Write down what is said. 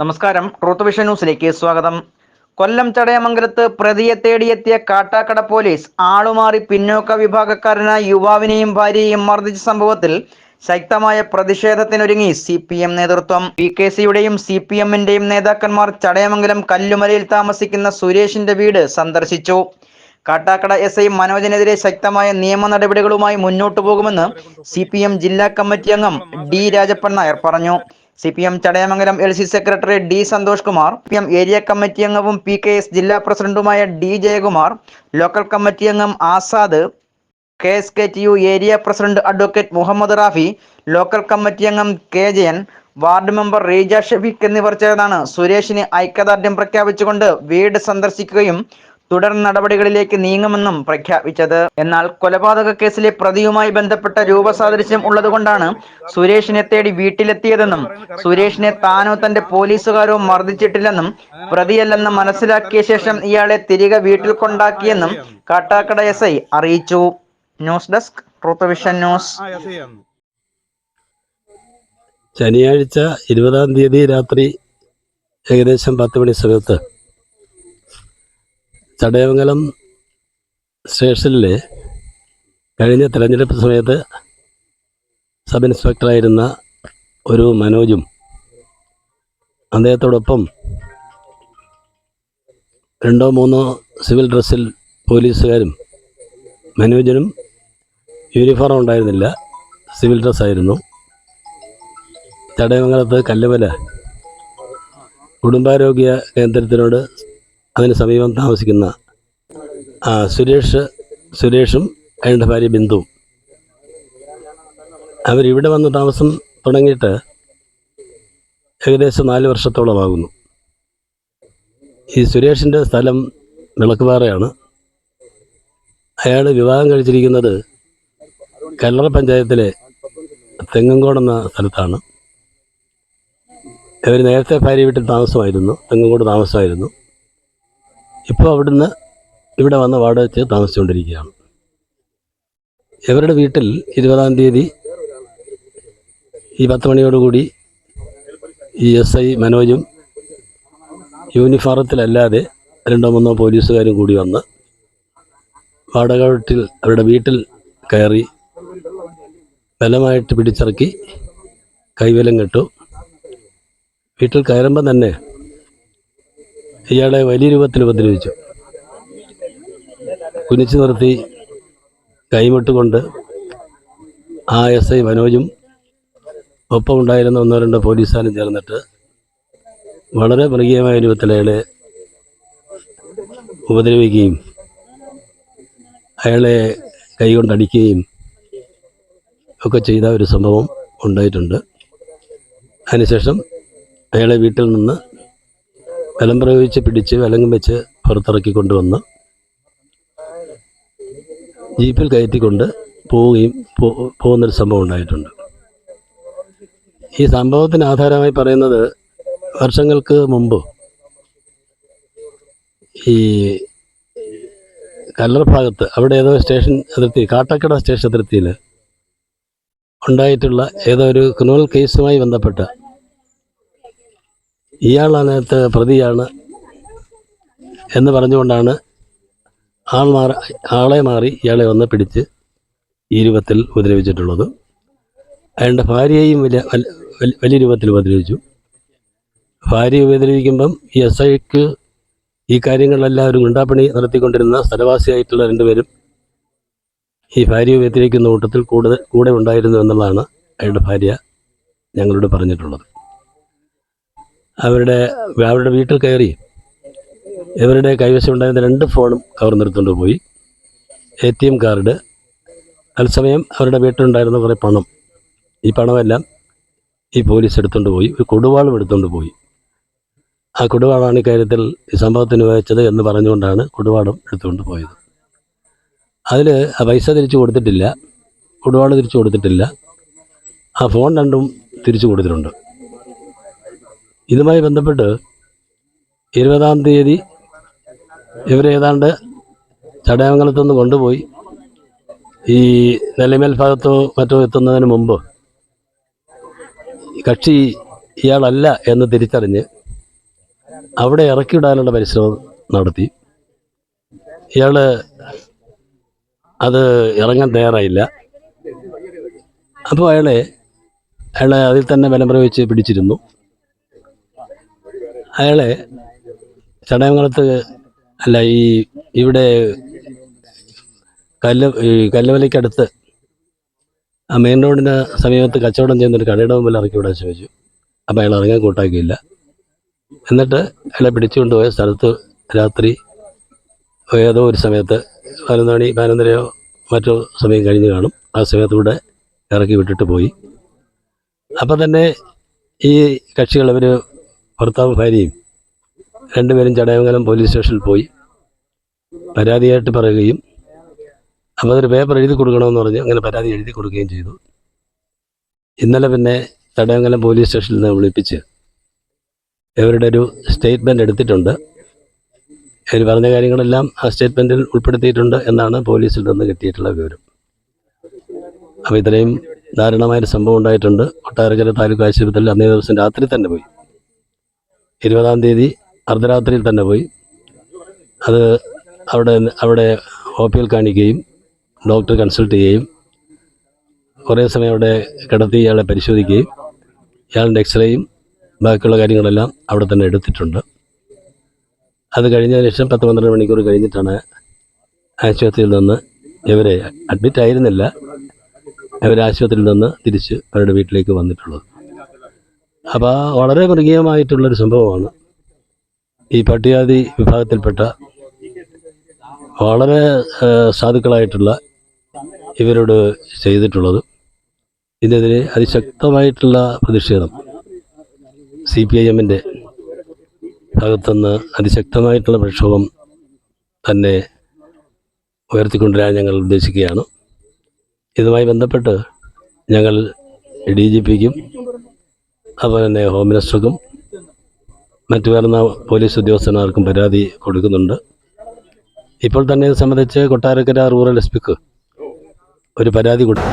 നമസ്കാരം. Truth vision ന്യൂസിലേക്ക് സ്വാഗതം. കൊല്ലം ചടയമംഗലത്ത് പ്രതിയെ തേടിയെത്തിയ കാട്ടാക്കട പോലീസ് ആളുമാറി പിന്നോക്ക വിഭാഗക്കാരനായ യുവാവിനെയും ഭാര്യയെയും മർദ്ദിച്ച സംഭവത്തിൽ ശക്തമായ പ്രതിഷേധത്തിനൊരുങ്ങി CPM നേതൃത്വം. PKCയുടെയും CPMന്റെയും നേതാക്കന്മാർ ചടയമംഗലം കല്ലുമലയിൽ താമസിക്കുന്ന സുരേഷിന്റെ വീട് സന്ദർശിച്ചു. കാട്ടാക്കട SI മനോജിനെതിരെ ശക്തമായ നിയമ നടപടികളുമായി മുന്നോട്ടു പോകുമെന്ന് CPM ജില്ലാ കമ്മിറ്റി അംഗം D രാജപ്പൻ നായർ പറഞ്ഞു. CPM Chadayamangalam LC secretary D Santhosh Kumar, CPM area committee അംഗവും PKS ജില്ലാ പ്രസിഡന്റുമായ D ജയകുമാർ, ലോക്കൽ കമ്മിറ്റി അംഗം Azad, KSKTU area president advocate Muhammad Rafi, local committee അംഗം K Jayan, ward member Reeja Shafeeq എന്നിവർ ചേർന്നാണ് സുരേഷിന് ഐക്യദാർഢ്യം പ്രഖ്യാപിച്ചുകൊണ്ട് വീട് സന്ദർശിക്കുകയും തുടർ നടപടികളിലേക്ക് നീങ്ങുമെന്നും പ്രഖ്യാപിച്ചത്. എന്നാൽ കൊലപാതക കേസിലെ പ്രതിയുമായി ബന്ധപ്പെട്ട രൂപസാദൃശ്യം ഉള്ളതുകൊണ്ടാണ് സുരേഷിനെ തേടി വീട്ടിലെത്തിയതെന്നും സുരേഷിനെ താനോ തന്റെ പോലീസുകാരോ മർദ്ദിച്ചിട്ടില്ലെന്നും പ്രതിയല്ലെന്ന് മനസ്സിലാക്കിയ ശേഷം ഇയാളെ തിരികെ വീട്ടിൽ കൊണ്ടാക്കിയെന്നും കാട്ടാക്കട SI അറിയിച്ചു. News desk truth vision news. ശനിയാഴ്ച 20-ാം തീയതി രാത്രി ഏകദേശം 10 മണി സമയത്ത് ചടയമംഗലം സ്റ്റേഷനിലെ കഴിഞ്ഞ തെരഞ്ഞെടുപ്പ് സമയത്ത് സബ് ഇൻസ്പെക്ടറായിരുന്ന ഒരു മനോജും അദ്ദേഹത്തോടൊപ്പം 2-3 സിവിൽ ഡ്രസ്സിൽ പോലീസുകാരും, മനോജിനും യൂണിഫോം ഉണ്ടായിരുന്നില്ല, സിവിൽ ഡ്രസ്സായിരുന്നു. ചടയമംഗലത്ത് കല്ലുമല കുടുംബാരോഗ്യ കേന്ദ്രത്തിനോട് അതിന് സമീപം താമസിക്കുന്ന സുരേഷും അയാളുടെ ഭാര്യ ബിന്ദുവും അവരിവിടെ വന്ന് താമസം തുടങ്ങിയിട്ട് ഏകദേശം 4 വർഷത്തോളമാകുന്നു. ഈ സുരേഷിൻ്റെ സ്ഥലം വിളക്കുപാറയാണ്. അയാൾ വിവാഹം കഴിച്ചിരിക്കുന്നത് കല്ലറ പഞ്ചായത്തിലെ തെങ്ങങ്കോട് എന്ന സ്ഥലത്താണ്. ഇവർ നേരത്തെ ഭാര്യ വീട്ടിൽ താമസമായിരുന്നു, തെങ്ങങ്കോട് താമസമായിരുന്നു. ഇപ്പോൾ അവിടുന്ന് ഇവിടെ വന്ന് വാടക വെച്ച് താമസിച്ചുകൊണ്ടിരിക്കുകയാണ്. ഇവരുടെ വീട്ടിൽ 20-ാം തീയതി ഈ 10 മണിയോടുകൂടി ഈ SI മനോജും യൂണിഫോമത്തിലല്ലാതെ 2-3 പോലീസുകാരും കൂടി വന്ന് വാടക വീട്ടിൽ അവരുടെ വീട്ടിൽ കയറി ബലമായിട്ട് പിടിച്ചിറക്കി കൈവലം കെട്ടു. വീട്ടിൽ കയറുമ്പം തന്നെ ഇയാളെ വലിയ രൂപത്തിൽ ഉപദ്രവിച്ചു. കുനിച്ചു നിർത്തി കൈമുട്ടുകൊണ്ട് SI മനോജും ഒപ്പം ഉണ്ടായിരുന്ന 1-2 പോലീസുകാരും ചേർന്നിട്ട് വളരെ മൃഗീയമായ രൂപത്തിൽ അയാളെ ഉപദ്രവിക്കുകയും അയാളെ കൈകൊണ്ടടിക്കുകയും ഒക്കെ ചെയ്ത ഒരു സംഭവം ഉണ്ടായിട്ടുണ്ട്. അതിനുശേഷം അയാളെ വീട്ടിൽ നിന്ന് ബലം പ്രയോഗിച്ച് പിടിച്ച് വിലങ്ങും വെച്ച് പുറത്തിറക്കി കൊണ്ടുവന്ന് ജീപ്പിൽ കയറ്റിക്കൊണ്ട് പോകുന്നൊരു സംഭവം ഉണ്ടായിട്ടുണ്ട്. ഈ സംഭവത്തിന് ആധാരമായി പറയുന്നത്, വർഷങ്ങൾക്ക് മുമ്പ് ഈ കല്ലറ ഭാഗത്ത് അവിടെ ഏതോ സ്റ്റേഷൻ അതിർത്തി, കാട്ടാക്കട സ്റ്റേഷൻ അതിർത്തിയിൽ ഉണ്ടായിട്ടുള്ള ഏതോ ഒരു ക്രിമിനൽ കേസുമായി ബന്ധപ്പെട്ട ഇയാളതിനകത്ത് പ്രതിയാണ് എന്ന് പറഞ്ഞുകൊണ്ടാണ് ആളെ മാറി ഇയാളെ വന്ന് പിടിച്ച് ഈ രൂപത്തിൽ ഉപദ്രവിച്ചിട്ടുള്ളത്. അയാളുടെ ഭാര്യയെയും വലിയ രൂപത്തിൽ ഉപദ്രവിച്ചു. ഭാര്യയെ ഉപദ്രവിക്കുമ്പം ഈ SIക്ക് ഈ കാര്യങ്ങളെല്ലാം ഒരു ഗുണ്ടാപ്പണി നടത്തിക്കൊണ്ടിരുന്ന സ്ഥലവാസിയായിട്ടുള്ള 2 പേരും ഈ ഭാര്യയെ ഉപദ്രവിക്കുന്ന കൂട്ടത്തിൽ കൂടെ ഉണ്ടായിരുന്നു എന്നുള്ളതാണ് അയാളുടെ ഭാര്യ ഞങ്ങളോട് പറഞ്ഞിട്ടുള്ളത്. അവരുടെ വീട്ടിൽ കയറി ഇവരുടെ കൈവശം ഉണ്ടായിരുന്ന 2 ഫോണും കവർന്നെടുത്തുകൊണ്ട് പോയി. ATM കാർഡ്, തത്സമയം അവരുടെ വീട്ടിലുണ്ടായിരുന്ന കുറേ പണം, ഈ പണമെല്ലാം ഈ പോലീസ് എടുത്തുകൊണ്ട് പോയി. ഒരു കൊടുവാളും എടുത്തുകൊണ്ട് പോയി. ആ കൊടുവാളാണ് ഇക്കാര്യത്തിൽ ഈ സംഭവത്തിന് ഉപയോഗിച്ചത് എന്ന് പറഞ്ഞുകൊണ്ടാണ് കൊടുവാളും എടുത്തുകൊണ്ട് പോയത്. അതിൽ ആ പൈസ തിരിച്ചു കൊടുത്തിട്ടില്ല, കൊടുവാൾ തിരിച്ചു കൊടുത്തിട്ടില്ല, ആ ഫോൺ 2ഉം തിരിച്ചു കൊടുത്തിട്ടുണ്ട്. ഇതുമായി ബന്ധപ്പെട്ട് 20-ാം തീയതി ഇവരേതാണ്ട് ചടയമംഗലത്തുനിന്ന് കൊണ്ടുപോയി ഈ നെല്ലിമേൽ ഭാഗത്തോ മറ്റോ എത്തുന്നതിന് മുമ്പ് കക്ഷി ഇയാളല്ല എന്ന് തിരിച്ചറിഞ്ഞ് അവിടെ ഇറക്കിവിടാനുള്ള പരിശ്രമം നടത്തി. ഇയാൾ അത് ഇറങ്ങാൻ തയ്യാറായില്ല. അപ്പോൾ അയാളെ അതിൽ തന്നെ ബലം പ്രയോഗിച്ച് പിടിച്ചിരുന്നു. അയാളെ ചടയമംഗലത്ത് ഇവിടെ കല്ലുമലയ്ക്കടുത്ത് ആ മെയിൻ റോഡിന് സമീപത്ത് കച്ചവടം ചെയ്യുന്നൊരു കടയുടെ മുമ്പിൽ ഇറക്കി വിടാൻ ശ്രമിച്ചു. അപ്പോൾ അയാൾ ഇറങ്ങാൻ കൂട്ടാക്കിയില്ല. എന്നിട്ട് അയാളെ പിടിച്ചുകൊണ്ടുപോയ സ്ഥലത്ത് രാത്രി ഏതോ ഒരു സമയത്ത് 11 മണി 11:30 മറ്റോ സമയം കഴിഞ്ഞ് കാണും. ആ സമയത്തൂടെ ഇറക്കി വിട്ടിട്ട് പോയി. അപ്പം തന്നെ ഈ കക്ഷികൾ അവർ ഭർത്താവ് ഭാര്യയും രണ്ടുപേരും ചടയമംഗലം പോലീസ് സ്റ്റേഷനിൽ പോയി പരാതിയായിട്ട് പറയുകയും അപ്പോൾ അതൊരു പേപ്പർ എഴുതി കൊടുക്കണമെന്ന് പറഞ്ഞ് അങ്ങനെ പരാതി എഴുതി കൊടുക്കുകയും ചെയ്തു. ഇന്നലെ പിന്നെ ചടയമംഗലം പോലീസ് സ്റ്റേഷനിൽ നിന്ന് വിളിപ്പിച്ച് ഇവരുടെ ഒരു സ്റ്റേറ്റ്മെൻറ്റ് എടുത്തിട്ടുണ്ട്. ഇവർ പറഞ്ഞ കാര്യങ്ങളെല്ലാം ആ സ്റ്റേറ്റ്മെൻറ്റിൽ ഉൾപ്പെടുത്തിയിട്ടുണ്ട് എന്നാണ് പോലീസിൽ നിന്ന് കിട്ടിയിട്ടുള്ള വിവരം. അപ്പോൾ ഇത്രയും ദാരുണമായൊരു സംഭവം ഉണ്ടായിട്ടുണ്ട്. കൊട്ടാരക്കര താലൂക്ക് ആശുപത്രിയിൽ അന്നേ ദിവസം രാത്രി തന്നെ പോയി. 20-ാം തീയതി അർദ്ധരാത്രിയിൽ തന്നെ പോയി. അത് അവിടെ OP-യിൽ കാണിക്കുകയും ഡോക്ടർ കൺസൾട്ട് ചെയ്യുകയും കുറേ സമയം അവിടെ കിടത്തി ഇയാളെ പരിശോധിക്കുകയും ഇയാളുടെ എക്സ്റേയും ബാക്കിയുള്ള കാര്യങ്ങളെല്ലാം അവിടെ തന്നെ എടുത്തിട്ടുണ്ട്. അത് കഴിഞ്ഞതിന് ശേഷം 10-12 മണിക്കൂർ കഴിഞ്ഞിട്ടാണ് ആശുപത്രിയിൽ നിന്ന് ഇവരെ അഡ്മിറ്റ് ആയിരുന്നില്ല, ഇവർ ആശുപത്രിയിൽ നിന്ന് തിരിച്ച് അവരുടെ വീട്ടിലേക്ക് വന്നിട്ടുള്ളത്. അപ്പോൾ വളരെ മൃഗീയമായിട്ടുള്ളൊരു സംഭവമാണ് ഈ പട്ടികജാതി വിഭാഗത്തിൽപ്പെട്ട വളരെ സാധുക്കളായിട്ടുള്ള ഇവരോട് ചെയ്തിട്ടുള്ളത്. ഇതിനെതിരെ അതിശക്തമായിട്ടുള്ള പ്രതിഷേധം CPIM-ൻ്റെ ഭാഗത്തുനിന്ന് അതിശക്തമായിട്ടുള്ള പ്രക്ഷോഭം തന്നെ ഉയർത്തിക്കൊണ്ടുവരാൻ ഞങ്ങൾ ഉദ്ദേശിക്കുകയാണ്. ഇതുമായി ബന്ധപ്പെട്ട് ഞങ്ങൾ DGP-ക്കും അതുപോലെ തന്നെ ഹോം മിനിസ്റ്റർക്കും മറ്റു വരുന്ന പോലീസ് ഉദ്യോഗസ്ഥന്മാർക്കും പരാതി കൊടുക്കുന്നുണ്ട്. ഇപ്പോൾ തന്നെ ഇത് സംബന്ധിച്ച് കൊട്ടാരക്കര റൂറൽ SP-ക്ക് ഒരു പരാതി കൊടുത്തു.